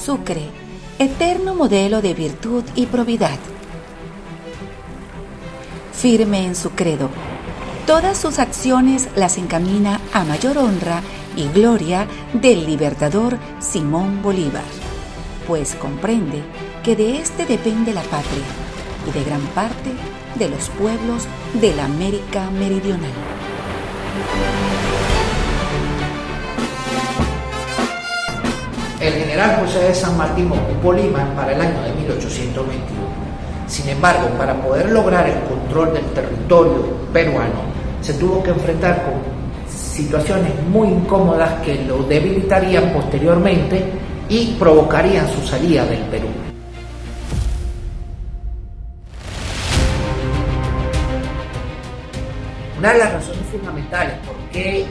Sucre, eterno modelo de virtud y probidad. Firme en su credo, todas sus acciones las encamina a mayor honra y gloria del libertador Simón Bolívar, pues comprende que de éste depende la patria y de gran parte de los pueblos de la América Meridional. El general José de San Martín ocupó Lima para el año de 1821. Sin embargo, para poder lograr el control del territorio peruano, se tuvo que enfrentar con situaciones muy incómodas que lo debilitarían posteriormente y provocarían su salida del Perú. Una de las razones fundamentales por qué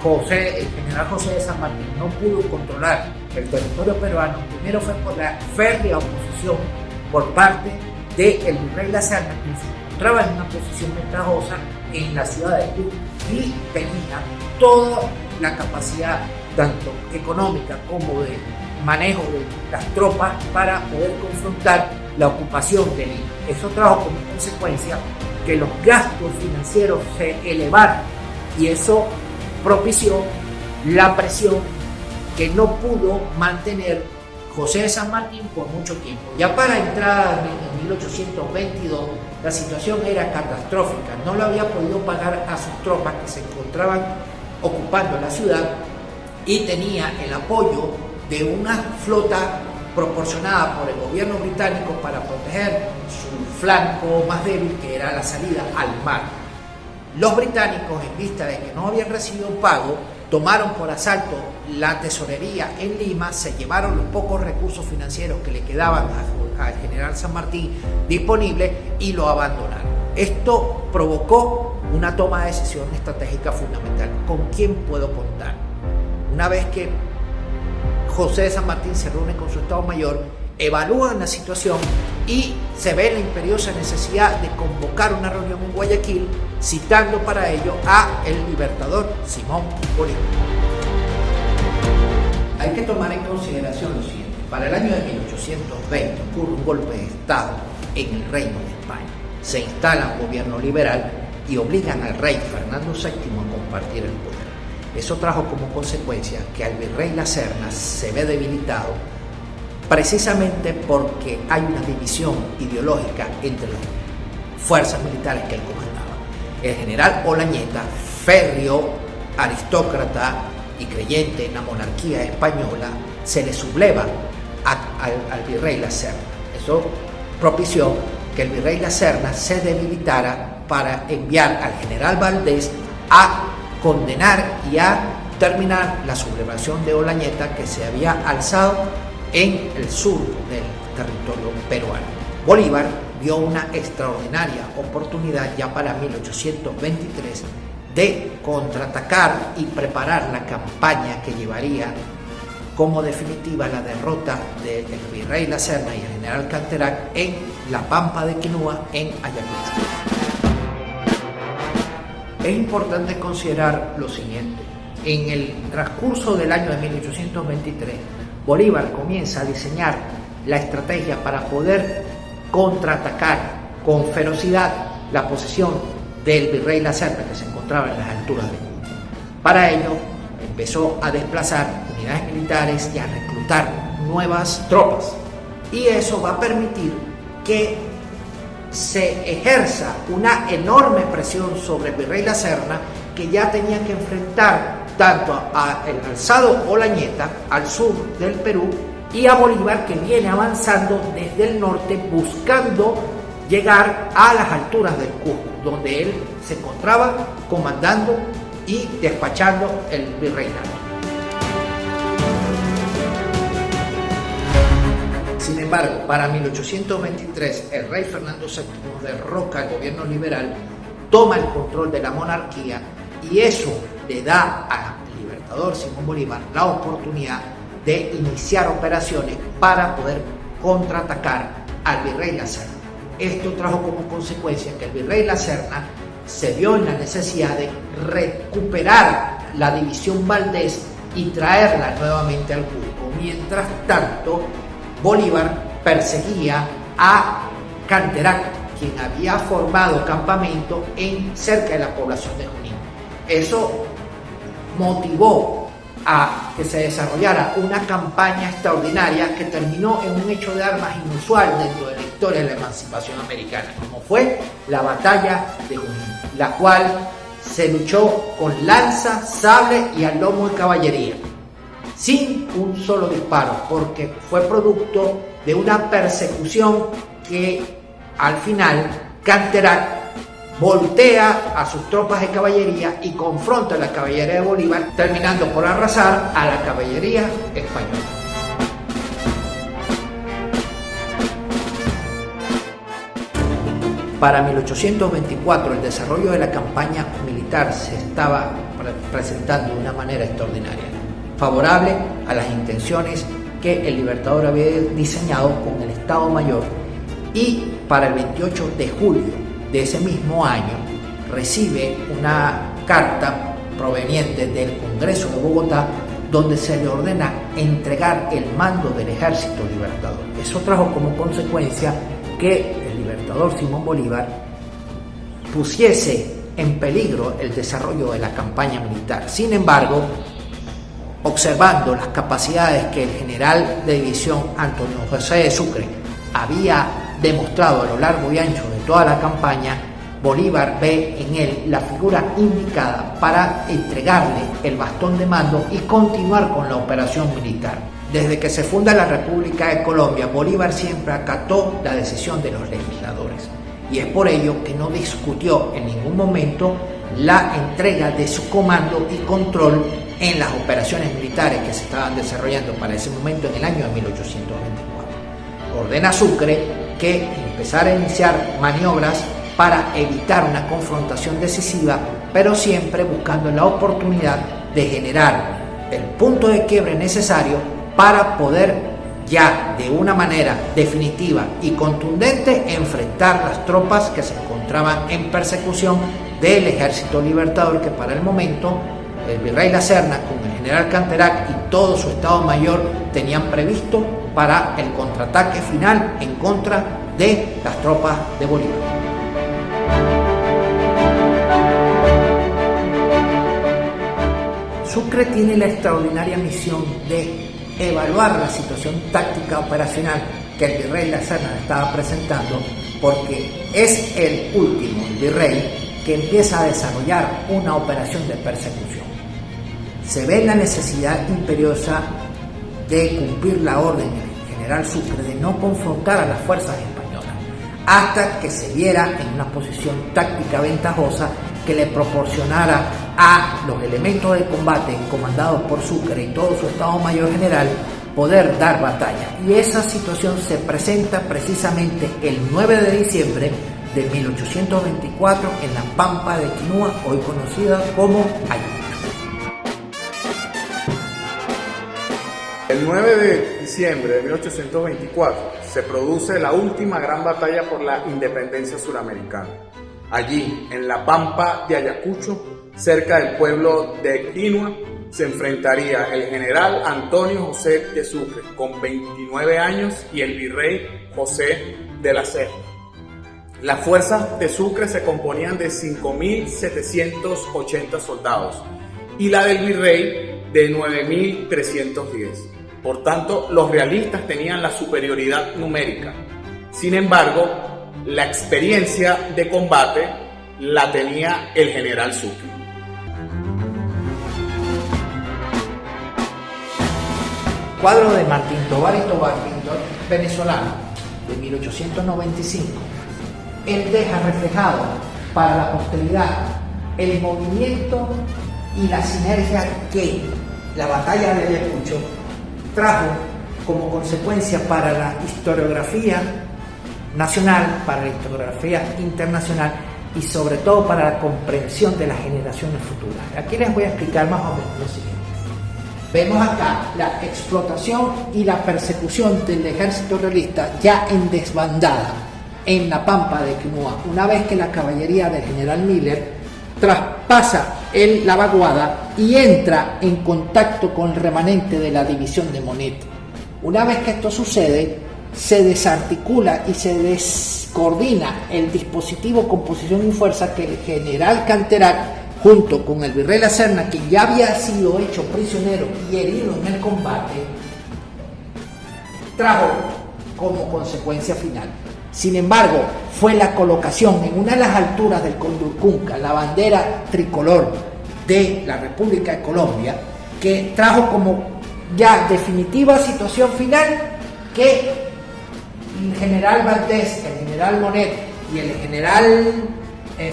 el general José de San Martín no pudo controlar el territorio peruano, primero fue por la férrea oposición por parte del virrey La Serna, que se encontraba en una posición ventajosa en la ciudad de Cusco y tenía toda la capacidad, tanto económica como de manejo de las tropas, para poder confrontar la ocupación de Lima. Eso trajo como consecuencia que los gastos financieros se elevaran y eso propició la presión que no pudo mantener José de San Martín por mucho tiempo. Ya para entrar en 1822 la situación era catastrófica, no lo había podido pagar a sus tropas que se encontraban ocupando la ciudad y tenía el apoyo de una flota proporcionada por el gobierno británico para proteger su flanco más débil, que era la salida al mar. Los británicos, en vista de que no habían recibido pago, tomaron por asalto la tesorería en Lima, se llevaron los pocos recursos financieros que le quedaban al general San Martín disponibles y lo abandonaron. Esto provocó una toma de decisión estratégica fundamental. ¿Con quién puedo contar? Una vez que José de San Martín se reúne con su Estado Mayor, evalúan la situación y se ve la imperiosa necesidad de convocar una reunión en Guayaquil, citando para ello a el libertador Simón Bolívar. Hay que tomar en consideración lo siguiente: para el año de 1820 ocurre un golpe de Estado en el Reino de España. Se instala un gobierno liberal y obligan al rey Fernando VII a compartir el poder. Eso trajo como consecuencia que al virrey La Serna se ve debilitado, precisamente porque hay una división ideológica entre las fuerzas militares que él comandaba. El general Olañeta, férreo aristócrata y creyente en la monarquía española, se le subleva al virrey La Serna. Eso propició que el virrey La Serna se debilitara para enviar al general Valdés a condenar y a terminar la sublevación de Olañeta, que se había alzado en el sur del territorio peruano. Bolívar vio una extraordinaria oportunidad ya para 1823 de contraatacar y preparar la campaña que llevaría como definitiva la derrota del virrey La Serna y el general Canterac en la Pampa de Quinua, en Ayacucho. Es importante considerar lo siguiente: en el transcurso del año de 1823, Bolívar comienza a diseñar la estrategia para poder contraatacar con ferocidad la posición del virrey La Serna, que se encontraba en las alturas de Cusco. Para ello empezó a desplazar unidades militares y a reclutar nuevas tropas, y eso va a permitir que se ejerza una enorme presión sobre el virrey La Serna, que ya tenía que enfrentar tanto al alzado Olañeta al sur del Perú y a Bolívar, que viene avanzando desde el norte buscando llegar a las alturas del Cusco, donde él se encontraba comandando y despachando el virreinato. Sin embargo, para 1823 el rey Fernando VII derroca al gobierno liberal, toma el control de la monarquía, y eso le da al libertador Simón Bolívar la oportunidad de iniciar operaciones para poder contraatacar al virrey La Serna. Esto trajo como consecuencia que el virrey La Serna se vio en la necesidad de recuperar la división Valdés y traerla nuevamente al Cusco, mientras tanto Bolívar perseguía a Canterac, quien había formado campamento cerca de la población de Junín. Eso motivó a que se desarrollara una campaña extraordinaria que terminó en un hecho de armas inusual dentro de la historia de la emancipación americana, como fue la batalla de Junín, la cual se luchó con lanza, sable y al lomo de caballería, sin un solo disparo, porque fue producto de una persecución que al final Canterac voltea a sus tropas de caballería y confronta a la caballería de Bolívar, terminando por arrasar a la caballería española. Para 1824 el desarrollo de la campaña militar se estaba presentando de una manera extraordinaria, favorable a las intenciones que el Libertador había diseñado con el Estado Mayor, y para el 28 de julio de ese mismo año recibe una carta proveniente del Congreso de Bogotá donde se le ordena entregar el mando del Ejército Libertador. Eso trajo como consecuencia que el Libertador Simón Bolívar pusiese en peligro el desarrollo de la campaña militar. Sin embargo, observando las capacidades que el general de división Antonio José de Sucre había demostrado a lo largo y ancho de toda la campaña, Bolívar ve en él la figura indicada para entregarle el bastón de mando y continuar con la operación militar. Desde que se funda la República de Colombia, Bolívar siempre acató la decisión de los legisladores, y es por ello que no discutió en ningún momento la entrega de su comando y control en las operaciones militares que se estaban desarrollando para ese momento en el año de 1824. Ordena a Sucre que empezara a iniciar maniobras para evitar una confrontación decisiva, pero siempre buscando la oportunidad de generar el punto de quiebre necesario para poder ya de una manera definitiva y contundente enfrentar las tropas que se encontraban en persecución del Ejército Libertador, que para el momento el virrey La Serna con el general Canterac y todo su Estado Mayor tenían previsto para el contraataque final en contra de las tropas de Bolívar. Sucre tiene la extraordinaria misión de evaluar la situación táctica operacional que el virrey La Serna estaba presentando, porque es el último, el virrey, que empieza a desarrollar una operación de persecución. Se ve la necesidad imperiosa de cumplir la orden del general Sucre de no confrontar a las fuerzas españolas hasta que se viera en una posición táctica ventajosa que le proporcionara a los elementos de combate comandados por Sucre y todo su Estado Mayor General poder dar batalla. Y esa situación se presenta precisamente el 9 de diciembre de 1824 en la Pampa de Quinua, hoy conocida como Ayacucho. El 9 de diciembre de 1824 se produce la última gran batalla por la independencia suramericana. Allí, en la Pampa de Ayacucho, cerca del pueblo de Quinua, se enfrentaría el general Antonio José de Sucre, con 29 años, y el virrey José de la Serna. Las fuerzas de Sucre se componían de 5.780 soldados y la del virrey de 9.310. Por tanto, los realistas tenían la superioridad numérica. Sin embargo, la experiencia de combate la tenía el general Sucre. Cuadro de Martín Tovar y Tovar, pintor venezolano, de 1895. Él deja reflejado para la posteridad el movimiento y la sinergia que la batalla de Ayacucho trajo como consecuencia para la historiografía nacional, para la historiografía internacional y sobre todo para la comprensión de las generaciones futuras. Aquí les voy a explicar más o menos lo siguiente. Vemos acá la explotación y la persecución del ejército realista ya en desbandada en la Pampa de Quinua, una vez que la caballería del general Miller traspasa la vaguada y entra en contacto con el remanente de la división de Monet. Una vez que esto sucede, se desarticula y se descoordina el dispositivo composición y fuerza que el general Canterac, junto con el virrey La Serna, que ya había sido hecho prisionero y herido en el combate, trajo como consecuencia final. Sin embargo, fue la colocación en una de las alturas del Condorcunca, la bandera tricolor de la República de Colombia, que trajo como ya definitiva situación final que el general Valdés, el general Monet y el general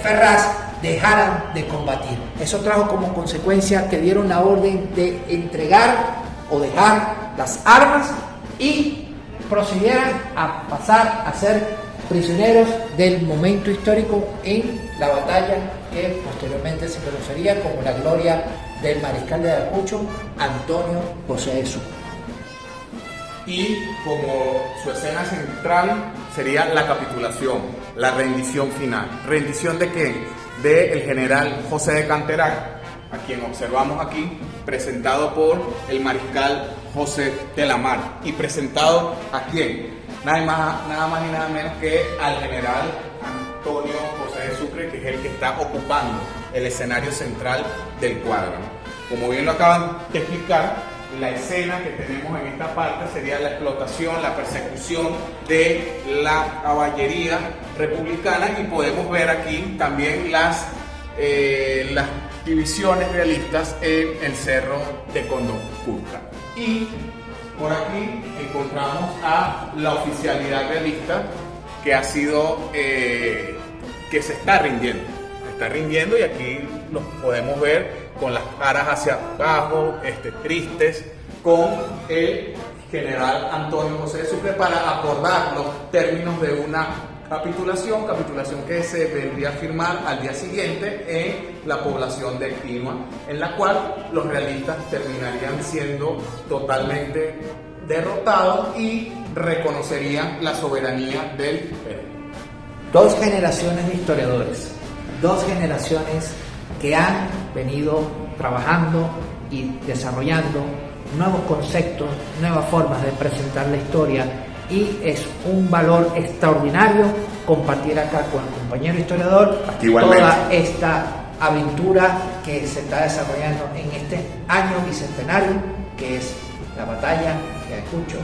Ferraz dejaran de combatir. Eso trajo como consecuencia que dieron la orden de entregar o dejar las armas y procedieran a pasar a ser prisioneros del momento histórico en la batalla que posteriormente se conocería como la gloria del mariscal de Ayacucho, Antonio José de Sucre. Y como su escena central sería la capitulación, la rendición final. ¿Rendición de quién? Del general José de Canterac, a quien observamos aquí, presentado por el mariscal José de la Mar. ¿Y presentado a quién? Nada más y nada menos que al general Antonio José de Sucre, que es el que está ocupando el escenario central del cuadro. Como bien lo acaban de explicar, la escena que tenemos en esta parte sería la explotación, la persecución de la caballería republicana, y podemos ver aquí también las divisiones realistas en el cerro de Condorcunca. Y por aquí encontramos a la oficialidad realista que ha sido, que se está rindiendo, y aquí los podemos ver con las caras hacia abajo, tristes, con el general Antonio José de Sucre para acordar los términos de una capitulación que se vendría a firmar al día siguiente en la población de Quinua, en la cual los realistas terminarían siendo totalmente derrotados y reconocerían la soberanía del Perú. Dos generaciones de historiadores, dos generaciones que han venido trabajando y desarrollando nuevos conceptos, nuevas formas de presentar la historia, y es un valor extraordinario compartir acá con el compañero historiador toda esta aventura que se está desarrollando en este año bicentenario, que es la batalla de Ayacucho,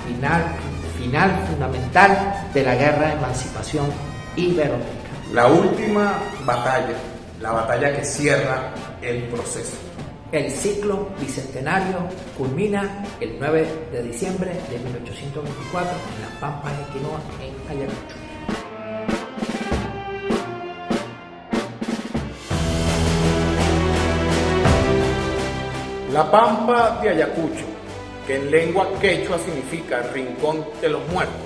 final fundamental de la guerra de emancipación iberoamericana. La última batalla, la batalla que cierra el proceso. El ciclo bicentenario culmina el 9 de diciembre de 1824 en las Pampas de Quinoa, en Ayacucho. La Pampa de Ayacucho, que en lengua quechua significa rincón de los muertos,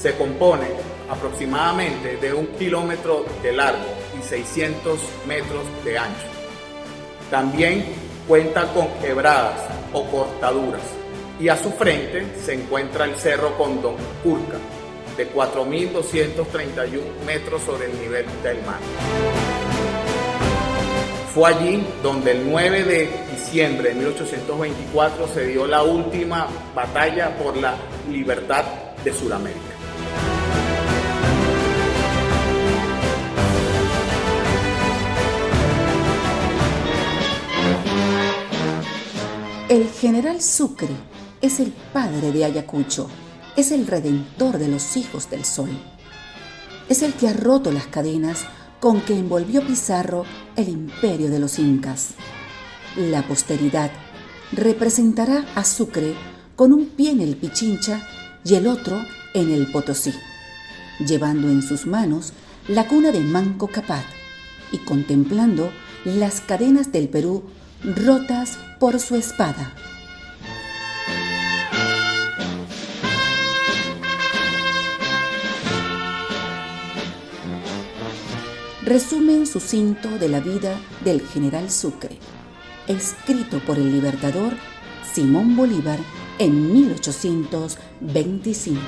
se compone aproximadamente de 1 kilómetro de largo y 600 metros de ancho. También cuenta con quebradas o cortaduras, y a su frente se encuentra el cerro Condorcunca, de 4.231 metros sobre el nivel del mar. Fue allí donde el 9 de diciembre de 1824 se dio la última batalla por la libertad de Sudamérica. El general Sucre es el padre de Ayacucho, es el redentor de los hijos del sol. Es el que ha roto las cadenas con que envolvió Pizarro el imperio de los incas. La posteridad representará a Sucre con un pie en el Pichincha y el otro en el Potosí, llevando en sus manos la cuna de Manco Cápac y contemplando las cadenas del Perú rotas por su espada. Resumen sucinto de la vida del general Sucre, escrito por el libertador Simón Bolívar en 1825.